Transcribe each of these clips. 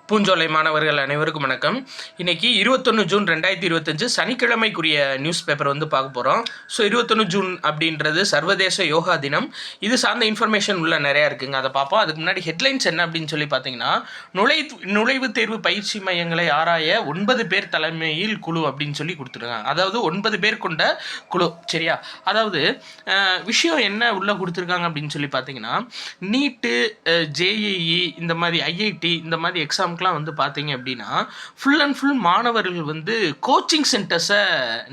பூஞ்சோலை மாணவர்கள் அனைவருக்கும் வணக்கம். இன்னைக்கு 21 ஜூன் 2025 சனிக்கிழமைக்குரிய நியூஸ் பேப்பர் பார்க்க போகிறோம். ஸோ 21 ஜூன் அப்படின்றது சர்வதேச யோகா தினம். இது சார்ந்த இன்ஃபர்மேஷன் உள்ள நிறையா இருக்குங்க, அதை பார்ப்போம். அதுக்கு முன்னாடி ஹெட்லைன்ஸ் என்ன அப்படின்னு சொல்லி பார்த்தீங்கன்னா, நுழைவுத் தேர்வு பயிற்சி மையங்களை ஆராய 9 பேர் தலைமையில் குழு அப்படின்னு சொல்லி கொடுத்துருக்காங்க. அதாவது 9 பேர் கொண்ட குழு, சரியா? அதாவது விஷயம் என்ன உள்ளே கொடுத்துருக்காங்க அப்படின்னு சொல்லி பார்த்தீங்கன்னா, நீட்டு, ஜேஇஇ, இந்த மாதிரி ஐஐடி, இந்த மாதிரி எக்ஸாம் பார்த்தீங்க அப்படின்னா ஃபுல் அண்ட் ஃபுல் மாணவர்கள் கோச்சிங் சென்டர்ஸை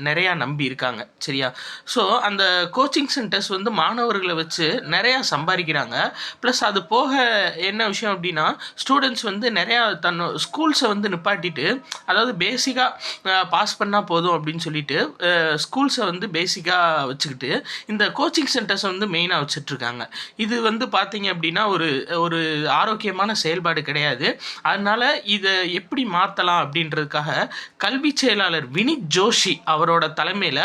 நிறையா நம்பி இருக்காங்க, சரியா? ஸோ அந்த கோச்சிங் சென்டர்ஸ் மாணவர்களை வச்சு நிறையா சம்பாதிக்கிறாங்க. ப்ளஸ் அது போக என்ன விஷயம் அப்படின்னா, ஸ்டூடெண்ட்ஸ் நிறையா ஸ்கூல்ஸை நிப்பாட்டிட்டு, அதாவது பேசிக்காக பாஸ் பண்ணால் போதும் அப்படின்னு சொல்லிட்டு ஸ்கூல்ஸை பேசிக்காக வச்சுக்கிட்டு இந்த கோச்சிங் சென்டர்ஸை மெயினாக வச்சுட்ருக்காங்க. இது பார்த்தீங்க அப்படின்னா ஒரு ஆரோக்கியமான செயல்பாடு கிடையாது. அதனால் இதை எப்படி மாற்றலாம் அப்படின்றதுக்காக கல்வி செயலாளர் வினித் ஜோஷி அவரோட தலைமையில்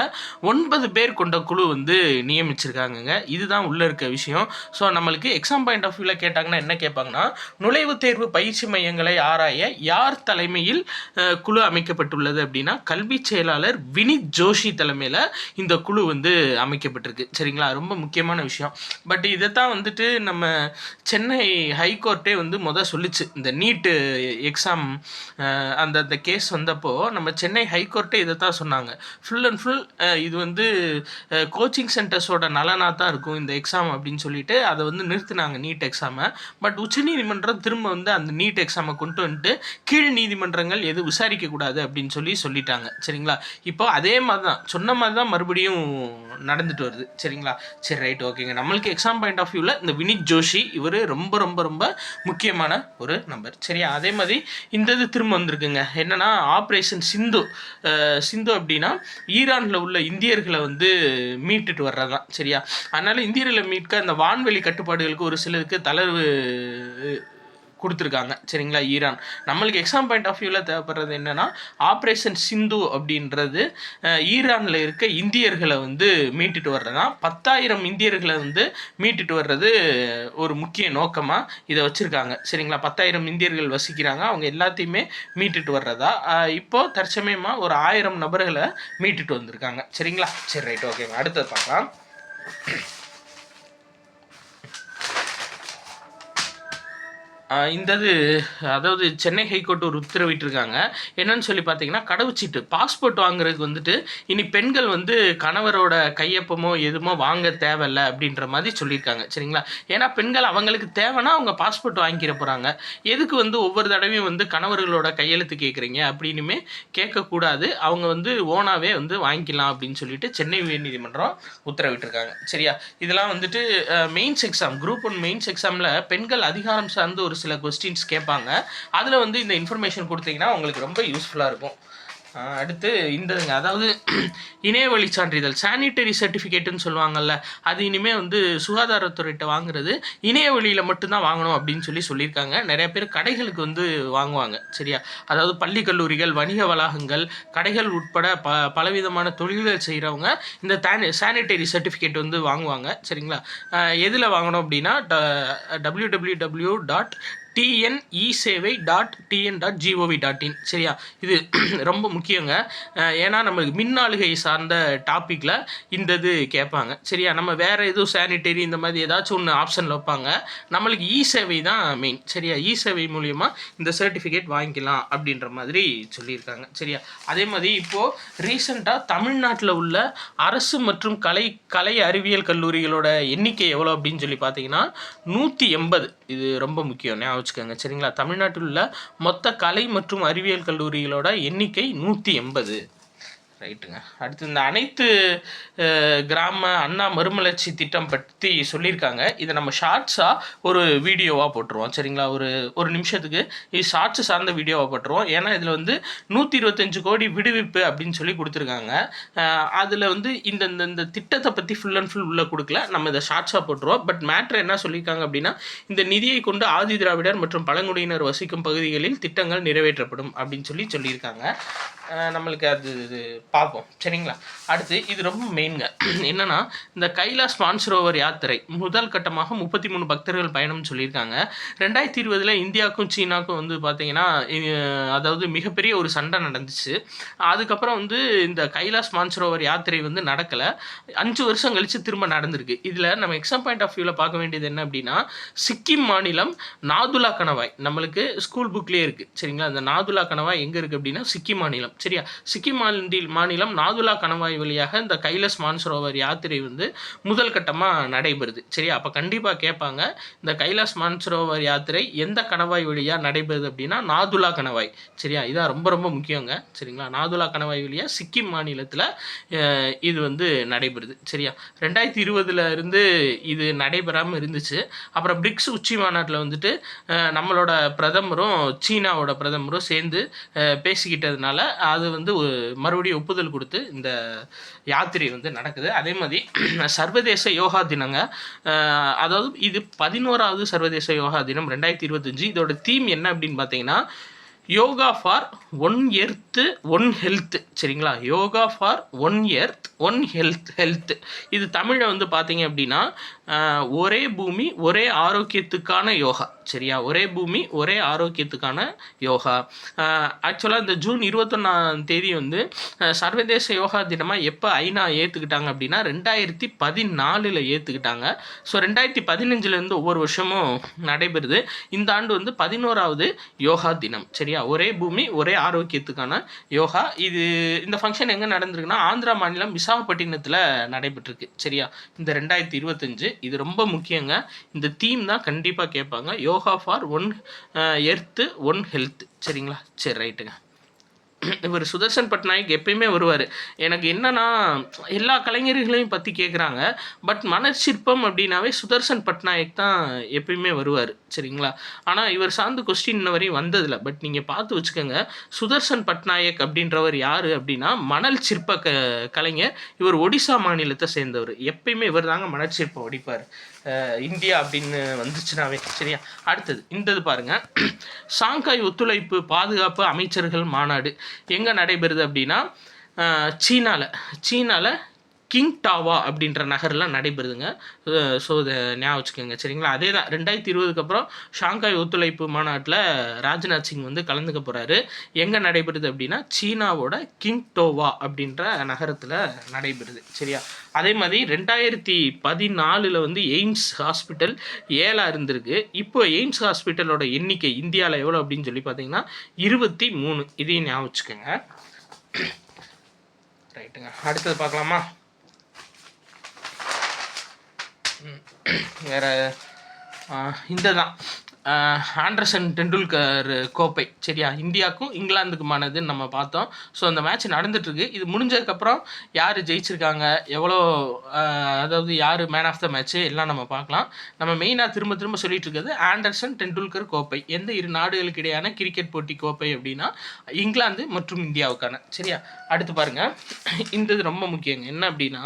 9 பேர் கொண்ட குழு நியமிச்சிருக்காங்கங்க. இதுதான் உள்ளே இருக்க விஷயம். ஸோ நம்மளுக்கு எக்ஸாம் பாயிண்ட் ஆஃப் வியூவில் கேட்டாங்கன்னா என்ன கேட்பாங்கன்னா, நுழைவுத் தேர்வு பயிற்சி மையங்களை ஆராய யார் தலைமையில் குழு அமைக்கப்பட்டுள்ளது அப்படின்னா, கல்வி செயலாளர் வினித் ஜோஷி தலைமையில் இந்த குழு அமைக்கப்பட்டிருக்கு, சரிங்களா? ரொம்ப முக்கியமான விஷயம். பட் இதைத்தான் நம்ம சென்னை ஹைகோர்ட்டே சொல்லிச்சு. இந்த நீட்டு எக்ஸாம் அந்த கேஸ் வந்தப்போ நம்ம சென்னை ஹைகோர்ட்டே இதை தான் சொன்னாங்க. ஃபுல் அண்ட் ஃபுல் இது கோச்சிங் சென்டர்ஸோட நலனாக தான் இருக்கும் இந்த எக்ஸாம் அப்படின்னு சொல்லிட்டு அதை நிறுத்தினாங்க, நீட் எக்ஸாமை. பட் உச்சநீதிமன்றம் திரும்ப அந்த நீட் எக்ஸாமை கொண்டு வந்துட்டு கீழ் நீதிமன்றங்கள் எதுவும் விசாரிக்கக்கூடாது அப்படின்னு சொல்லிட்டாங்க, சரிங்களா? இப்போ அதே மாதிரி தான் சொன்ன மாதிரி தான் மறுபடியும் நடந்துட்டு வருது, சரிங்களா? சரி, ரைட், ஓகேங்க. நம்மளுக்கு எக்ஸாம் பாயிண்ட் ஆஃப் வியூவில் இந்த வினித் ஜோஷி இவர் ரொம்ப ரொம்ப ரொம்ப முக்கியமான ஒரு நம்பர், சரியா? அதே மாதிரி இந்த இது திரும்ப வந்திருக்குங்க. என்னன்னா, ஆப்ரேஷன் சிந்து அப்படின்னா ஈரானில் உள்ள இந்தியர்களை மீட்டுட்டு வர்றதான், சரியா? அதனால இந்தியர்களை மீட்க அந்த வான்வெளி கட்டுப்பாடுகளுக்கு ஒரு சிலருக்கு தளர்வு கொடுத்துருக்காங்க, சரிங்களா? ஈரான். நம்மளுக்கு எக்ஸாம் பாயிண்ட் ஆஃப் வியூவில் தேவைப்படுறது என்னென்னா, ஆப்ரேஷன் சிந்து அப்படின்றது ஈரானில் இருக்க இந்தியர்களை மீட்டுட்டு வர்றதான். 10,000 இந்தியர்களை மீட்டுட்டு வர்றது ஒரு முக்கிய நோக்கமாக இதை வச்சுருக்காங்க, சரிங்களா? 10,000 இந்தியர்கள் வசிக்கிறாங்க, அவங்க எல்லாத்தையுமே மீட்டுட்டு வர்றதா. இப்போது தற்சமயமாக ஒரு 1000 நபர்களை மீட்டுட்டு வந்திருக்காங்க, சரிங்களா? சரி, ரைட், ஓகேங்க. அடுத்தது பார்க்கலாம். அதாவது சென்னை ஹைகோர்ட் ஒரு உத்தரவிட்டிருக்காங்க. என்னன்னு சொல்லி பார்த்தீங்கன்னா, கடவுச்சீட்டு பாஸ்போர்ட் வாங்குறதுக்கு இனி பெண்கள் கணவரோட கையொப்பமோ எதுமோ வாங்க தேவையில்லை அப்படின்ற மாதிரி சொல்லியிருக்காங்க, சரிங்களா? ஏன்னா பெண்கள் அவங்களுக்கு தேவைன்னா அவங்க பாஸ்போர்ட் வாங்கிக்கிற போகிறாங்க. எதுக்கு ஒவ்வொரு தடவையும் கணவர்களோட கையெழுத்து கேட்குறீங்க அப்படின்னுமே கேட்கக்கூடாது. அவங்க ஓனாகவே வாங்கிக்கலாம் அப்படின்னு சொல்லிட்டு சென்னை உயர்நீதிமன்றம் உத்தரவிட்டிருக்காங்க, சரியா? இதெல்லாம் மெயின்ஸ் எக்ஸாம், குரூப் 1 மெயின்ஸ் எக்ஸாமில் பெண்கள் அதிகாரம் சார்ந்து ஒரு சில கொஸ்டின்ஸ் கேட்பாங்க. அதில் இந்த இன்ஃபர்மேஷன் கொடுத்தீங்கன்னா உங்களுக்கு ரொம்ப யூஸ்ஃபுல்லாக இருக்கும். அடுத்து அதாவது இணையவழி சான்றிதழ், சானிட்டரி சர்டிஃபிகேட்டுன்னு சொல்லுவாங்கள்ல, அது இனிமேல் சுகாதாரத்துறையிட்ட வாங்குறது இணைய வழியில் மட்டும்தான் வாங்கணும் அப்படின்னு சொல்லியிருக்காங்க. நிறைய பேர் கடைகளுக்கு வாங்குவாங்க, சரியா? அதாவது பள்ளி கல்லூரிகள், வணிக வளாகங்கள், கடைகள் உட்பட பலவிதமான தொழில்கள் செய்கிறவங்க இந்த சானிட்டரி சர்டிஃபிகேட் வாங்குவாங்க, சரிங்களா? எதில் வாங்கணும் அப்படின்னா www.tnesevai.tn.gov.in, சரியா? இது ரொம்ப முக்கியங்க. ஏன்னா நம்மளுக்கு மின்னாளுகை சார்ந்த டாப்பிக்கில் இந்த இது கேட்பாங்க, சரியா? நம்ம வேறு எதுவும் சானிட்டரி இந்த மாதிரி ஏதாச்சும் ஒன்று ஆப்ஷனில் வைப்பாங்க. நம்மளுக்கு இ-சேவை தான் மெயின், சரியா? இ-சேவை மூலிமா இந்த சர்டிஃபிகேட் வாங்கிக்கலாம் அப்படின்ற மாதிரி சொல்லியிருக்காங்க, சரியா? அதே மாதிரி இப்போது ரீசெண்டாக தமிழ்நாட்டில் உள்ள அரசு மற்றும் கலை அறிவியல் கல்லூரிகளோட எண்ணிக்கை எவ்வளோ அப்படின்னு சொல்லி பார்த்தீங்கன்னா 180. இது ரொம்ப முக்கியம், ஞாபகம் வச்சுக்கோங்க, சரிங்களா? தமிழ்நாட்டில் உள்ள மொத்த கலை மற்றும் அறிவியல் கல்லூரிகளோட எண்ணிக்கை 180. ரைட்டுங்க. அடுத்து இந்த அனைத்து கிராம அண்ணா மறுமலர்ச்சி திட்டம் பற்றி சொல்லியிருக்காங்க. இதை நம்ம ஷார்ட்ஸாக ஒரு வீடியோவாக போட்டுருவோம், சரிங்களா? ஒரு நிமிஷத்துக்கு இது ஷார்ட்ஸு சார்ந்த வீடியோவாக போட்டுருவோம். ஏன்னா இதில் 125 கோடி விடுவிப்பு அப்படின்னு சொல்லி கொடுத்துருக்காங்க. அதில் இந்த திட்டத்தை பற்றி ஃபுல் அண்ட் ஃபுல் உள்ளே கொடுக்கல, நம்ம இதை ஷார்ட்ஸாக போட்டுருவோம். பட் மேட்ரு என்ன சொல்லியிருக்காங்க அப்படின்னா, இந்த நிதியை கொண்டு ஆதி திராவிடர் மற்றும் பழங்குடியினர் வசிக்கும் பகுதிகளில் திட்டங்கள் நிறைவேற்றப்படும் அப்படின்னு சொல்லியிருக்காங்க. நம்மளுக்கு அது இது பார்ப்போம் சரிங்களா. அடுத்து இது ரொம்ப மெயின்ங்க. என்னன்னா இந்த கைலாஷ் மான்சரோவர் யாத்திரை முதல் கட்டமாக 33 பக்தர்கள் பயணம்னு சொல்லியிருக்காங்க. 2020 இந்தியாவுக்கும் சீனாவுக்கும் வந்து பார்த்தீங்கன்னா அதாவது மிகப்பெரிய ஒரு சண்டை நடந்துச்சு. அதுக்கப்புறம் வந்து இந்த கைலாஷ் மான்சரோவர் யாத்திரை வந்து நடக்கலை. 5 வருஷம் கழித்து திரும்ப நடந்திருக்கு. இதில் நம்ம எக்ஸாம் பாயிண்ட் ஆஃப் வியூவில் பார்க்க வேண்டியது என்ன அப்படின்னா, சிக்கிம் மாநிலம் நாதுலா கணவாய் நம்மளுக்கு ஸ்கூல் புக்லேயே இருக்குது சரிங்களா. அந்த நாதுலா கணவாய் எங்கே இருக்குது அப்படின்னா சிக்கிம் மாநிலம் சரியா. சிக்கிம் மாநிலம் நாதுலா கணவாய் வழியாக இந்த கைலாஷ் மான்சரோவர் யாத்திரை வந்து முதல் கட்டமாக நடைபெறுது சரியா. அப்போ கண்டிப்பாக கேட்பாங்க, இந்த கைலாஷ் மான்சரோவர் யாத்திரை எந்த கணவாய் வழியாக நடைபெறுது அப்படின்னா நாதுலா கணவாய் சரியா. இதான் ரொம்ப ரொம்ப முக்கியங்க சரிங்களா. நாதுலா கணவாய் வழியாக சிக்கிம் மாநிலத்தில் இது வந்து நடைபெறுது சரியா. 2020 இருந்து இது நடைபெறாமல் இருந்துச்சு. அப்புறம் பிரிக்ஸ் உச்சி மாநாட்டில் வந்துட்டு நம்மளோட பிரதமரும் சீனாவோட பிரதமரும் சேர்ந்து பேசிக்கிட்டதுனால அது வந்து மறுபடியும் ஒப்புதல் கொடுத்து இந்த யாத்திரை வந்து நடக்குது. அதே மாதிரி சர்வதேச யோகா தினங்க, அதாவது இது 11வது சர்வதேச யோகா தினம் 2025. இதோட தீம் என்ன அப்படின்னு பார்த்தீங்கன்னா, yoga for one earth one health சரிங்களா. Yoga for one earth one health. இது தமிழில் வந்து பார்த்தீங்க அப்படின்னா ஒரே பூமி ஒரே ஆரோக்கியத்துக்கான யோகா சரியா. ஒரே பூமி ஒரே ஆரோக்கியத்துக்கான யோகா. ஆக்சுவலாக இந்த ஜூன் 21 வந்து சர்வதேச யோகா தினமாக எப்போ ஐநா ஏற்றுக்கிட்டாங்க அப்படின்னா 2014 ஏற்றுக்கிட்டாங்க. ஸோ 2015 ஒவ்வொரு வருஷமும் நடைபெறுது. இந்த ஆண்டு வந்து 11வது யோகா தினம் சரியா. ஒரே பூமி ஒரே ஆரோக்கியத்துக்கான யோகா. இது இந்த ஃபங்க்ஷன் எங்கே நடந்திருக்குன்னா ஆந்திரா மாநிலம் விசாகப்பட்டினத்தில் நடைபெற்றிருக்கு சரியா. இந்த 2025 இது ரொம்ப முக்கியங்க. இந்த தீம் தான் கண்டிப்பாக கேட்பாங்க, yoga for one earth one health சரிங்களா. சரி ரைட்டுங்க. இவர் சுதர்சன் பட்நாயக் எப்பயுமே வருவார். எனக்கு என்னன்னா எல்லா கலைஞர்களையும் பற்றி கேட்குறாங்க, பட் மனச்சிற்பம் அப்படின்னாவே சுதர்சன் பட்நாயக் தான் எப்பயுமே வருவார் சரிங்களா. ஆனால் இவர் சார்ந்த கொஸ்டின் இன்ன வரையும் வந்ததில்லை. பட் நீங்கள் பார்த்து வச்சுக்கோங்க, சுதர்சன் பட்நாயக் அப்படின்றவர் யார் அப்படின்னா மணல் சிற்ப கலைஞர். இவர் ஒடிசா மாநிலத்தை சேர்ந்தவர். எப்பயுமே இவர் தாங்க மணல் சிற்பம் வடிப்பார் இந்தியா அப்படின்னு வந்துச்சுனாவே சரியா. அடுத்தது இந்த பாருங்கள், ஷாங்காய் ஒத்துழைப்பு பாதுகாப்பு அமைச்சர்கள் மாநாடு எங்கே நடைபெறுது அப்படின்னா சீனாவில் கிங்டாவா அப்படின்ற நகரில் நடைபெறுதுங்க. ஸோ இதை ஞாபகம் வச்சுக்கோங்க சரிங்களா. அதே தான் 2020 அப்புறம் ஷாங்காய் ஒத்துழைப்பு மாநாட்டில் ராஜ்நாத் சிங் வந்து கலந்துக்க போகிறாரு. எங்கே நடைபெறுது அப்படின்னா சீனாவோட கிங்டோவா அப்படின்ற நகரத்தில் நடைபெறுது சரியா. அதே மாதிரி 2014 வந்து எய்ம்ஸ் ஹாஸ்பிட்டல் 7 இருந்திருக்கு. இப்போ எய்ம்ஸ் ஹாஸ்பிட்டலோட எண்ணிக்கை இந்தியாவில் எவ்வளோ அப்படின்னு சொல்லி பார்த்தீங்கன்னா 23. இதையும் ஞாபகம் வச்சுக்கோங்க ரைட்டுங்க. அடுத்தது பார்க்கலாமா. வேறு இந்த தான் ஆண்டர்சன் டெண்டுல்கர் கோப்பை சரியா. இந்தியாவுக்கும் இங்கிலாந்துக்குமானதுன்னு நம்ம பார்த்தோம். ஸோ அந்த மேட்ச் நடந்துகிட்ருக்கு. இது முடிஞ்சதுக்கப்புறம் யார் ஜெயிச்சிருக்காங்க, எவ்வளோ அதாவது யார் மேன் ஆஃப் த மேட்ச்சு எல்லாம் நம்ம பார்க்கலாம். நம்ம மெயினாக திரும்ப சொல்லிட்டு இருக்கிறது ஆண்டர்சன் டெண்டுல்கர் கோப்பை. எந்த 2 நாடுகளுக்கு இடையான கிரிக்கெட் போட்டி கோப்பை அப்படின்னா இங்கிலாந்து மற்றும் இந்தியாவுக்கான சரியா. அடுத்து பாருங்கள், இந்த ரொம்ப முக்கியங்க. என்ன அப்படின்னா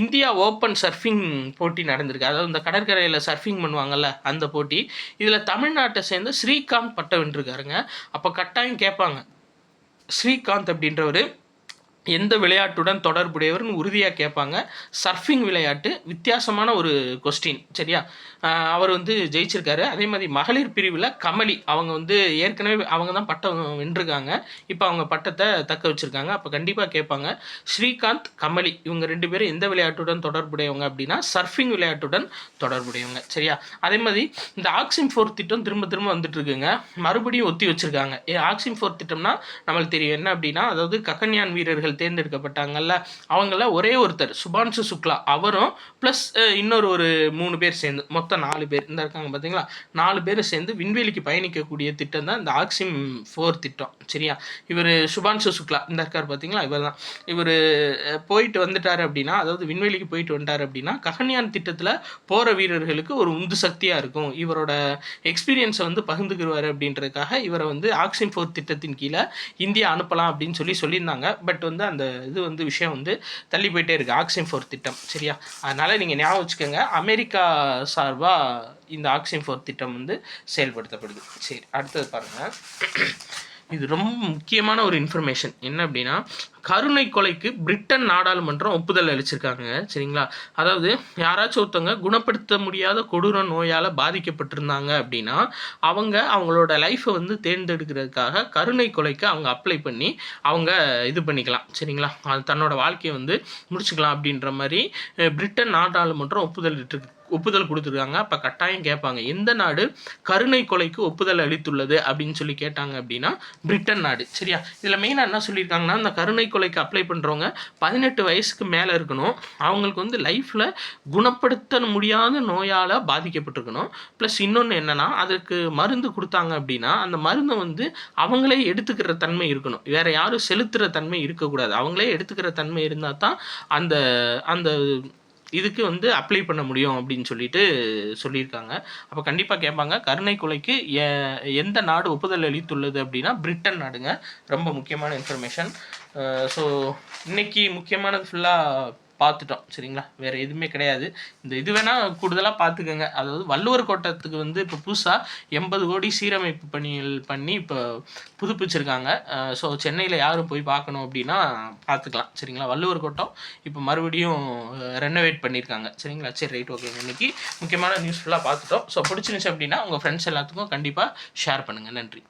இந்தியா ஓப்பன் சர்ஃபிங் போட்டி நடந்திருக்கு. அதாவது இந்த கடற்கரையில் சர்ஃபிங் பண்ணுவாங்கள்ல அந்த போட்டி. இதில் தமிழ்நாட்டை சேர்ந்து ஸ்ரீகாந்த் பட்டம் வென்றிருக்காருங்க. அப்போ கட்டாயம் கேட்பாங்க, ஸ்ரீகாந்த் அப்படின்றவர் எந்த விளையாட்டுடன் தொடர்புடையவர்னு உறுதியாக கேட்பாங்க. சர்ஃபிங் விளையாட்டு வித்தியாசமான ஒரு கொஸ்டின் சரியா. அவர் வந்து ஜெயிச்சிருக்காரு. அதே மாதிரி மகளிர் பிரிவில் கமலி அவங்க வந்து ஏற்கனவே அவங்க தான் பட்டம் வென்றிருக்காங்க. இப்போ அவங்க பட்டத்தை தக்க வச்சுருக்காங்க. அப்போ கண்டிப்பாக கேட்பாங்க ஸ்ரீகாந்த் கமலி இவங்க 2 பேரும் எந்த விளையாட்டுடன் தொடர்புடையவங்க அப்படின்னா சர்ஃபிங் விளையாட்டுடன் தொடர்புடையவங்க சரியா. அதே மாதிரி இந்த ஆக்சிம் 4 திட்டம் திரும்ப வந்துட்டு இருக்குங்க. மறுபடியும் ஒத்தி வச்சுருக்காங்க. ஆக்சிம் 4 திட்டம்னா நம்மளுக்கு தெரியும் என்ன அப்படின்னா, அதாவது ககன்யான் வீரர்கள் தேர்ந்தெடுக்கப்பட்டாங்கல்ல அவங்கள ஒரே ஒருத்தர் சுபான்சு சுக்லா அவரும் ப்ளஸ் இன்னொரு ஒரு 3 பேர் சேர்ந்து மொத்தம் 4 பேர் இந்த இருக்காங்க பார்த்தீங்களா. 4 பேர் சேர்ந்து விண்வெளிக்கு பயணிக்கக்கூடிய திட்டம் தான் இந்த ஆக்சிம் 4 திட்டம் சரியா. இவர் சுபான்சு சுக்லா இந்த இருக்கார் பார்த்தீங்களா, இவர் தான். இவர் போயிட்டு வந்துட்டார் அப்படின்னா, அதாவது விண்வெளிக்கு போயிட்டு வந்துட்டார் அப்படின்னா ககன்யான் திட்டத்தில் போகிற வீரர்களுக்கு ஒரு உந்து சக்தியாக இருக்கும். இவரோட எக்ஸ்பீரியன்ஸை வந்து பகிர்ந்துக்குருவார் அப்படின்றதுக்காக இவரை வந்து ஆக்சிம் 4 திட்டத்தின் கீழே இந்தியா அனுப்பலாம் அப்படின்னு சொல்லியிருந்தாங்க. பட் வந்து அந்த இது வந்து விஷயம் வந்து தள்ளி போயிட்டே இருக்குது ஆக்சிம் 4 திட்டம் சரியா. அதனால் நீங்கள் ஞாபகம் வச்சுக்கோங்க, அமெரிக்கா சார்பாக இந்த ஆக்சிம் 4 திட்டம் வந்து செயல்படுத்தப்படுது. சரி அடுத்தது பாருங்கள், இது ரொம்ப முக்கியமான ஒரு இன்ஃபர்மேஷன். என்ன அப்படின்னா, கருணை கொலைக்கு பிரிட்டன் நாடாளுமன்றம் ஒப்புதல் அளிச்சிருக்காங்க. சரிங்களா? அதாவது யாராச்சும் ஒருத்தவங்க குணப்படுத்த முடியாத கொடூர நோயால் பாதிக்கப்பட்டிருந்தாங்க அப்படின்னா, அவங்களோட லைஃப்பை வந்து தேர்ந்தெடுக்கிறதுக்காக கருணை கொலைக்கு அவங்க அப்ளை பண்ணி அவங்க இது பண்ணிக்கலாம். சரிங்களா? அது தன்னோட வாழ்க்கையை வந்து முடிச்சுக்கலாம் அப்படின்ற மாதிரி பிரிட்டன் நாடாளுமன்றம் ஒப்புதல் கொடுத்துருக்காங்க. அப்போ கட்டாயம் கேட்பாங்க, எந்த நாடு கருணை கொலைக்கு ஒப்புதல் அளித்துள்ளது அப்படின்னு சொல்லி கேட்டாங்க அப்படின்னா பிரிட்டன் நாடு. சரியா? இதில் மெயினாக என்ன சொல்லியிருக்காங்கன்னா, இந்த கருணை கொலைக்கு அப்ளை பண்ணுறவங்க 18 வயசுக்கு மேலே இருக்கணும், அவங்களுக்கு வந்து லைஃப்பில் குணப்படுத்த முடியாத நோயால் பாதிக்கப்பட்டிருக்கணும், ப்ளஸ் இன்னொன்று என்னென்னா அதுக்கு மருந்து கொடுத்தாங்க அப்படின்னா அந்த மருந்தை வந்து அவங்களே எடுத்துக்கிற தன்மை இருக்கணும், வேறு யாரும் செலுத்துகிற தன்மை இருக்கக்கூடாது. அவங்களே எடுத்துக்கிற தன்மை இருந்தால் தான் அந்த அந்த இதுக்கு வந்து அப்ளை பண்ண முடியும் அப்படின்னு சொல்லியிருக்காங்க. அப்போ கண்டிப்பாக கேட்பாங்க, கருணை கொலைக்கு எந்த நாடு ஒப்புதல் அளித்துள்ளது அப்படின்னா பிரிட்டன் நாடுங்க. ரொம்ப முக்கியமான இன்ஃபர்மேஷன். ஸோ இன்னைக்கு முக்கியமானது ஃபுல்லாக பார்த்துட்டோம். சரிங்களா? வேறு எதுவுமே கிடையாது. இந்த இது வேணால் கூடுதலாக பார்த்துக்கோங்க. அதாவது வள்ளுவர் கோட்டத்துக்கு வந்து இப்போ புதுசாக 80 கோடி சீரமைப்பு பணிகள் பண்ணி இப்போ புதுப்பிச்சிருக்காங்க. ஸோ சென்னையில் யாரும் போய் பார்க்கணும் அப்படின்னா பார்த்துக்கலாம். சரிங்களா? வள்ளுவர் கோட்டம் இப்போ மறுபடியும் ரெனோவேட் பண்ணியிருக்காங்க. சரிங்களா? சரி, ரைட், ஓகேங்க. இன்றைக்கி முக்கியமான நியூஸ் ஃபுல்லாக பார்த்துட்டோம். ஸோ பிடிச்சிருந்துச்சு அப்படின்னா உங்கள் ஃப்ரெண்ட்ஸ் எல்லாத்துக்கும் கண்டிப்பாக ஷேர் பண்ணுங்கள். நன்றி.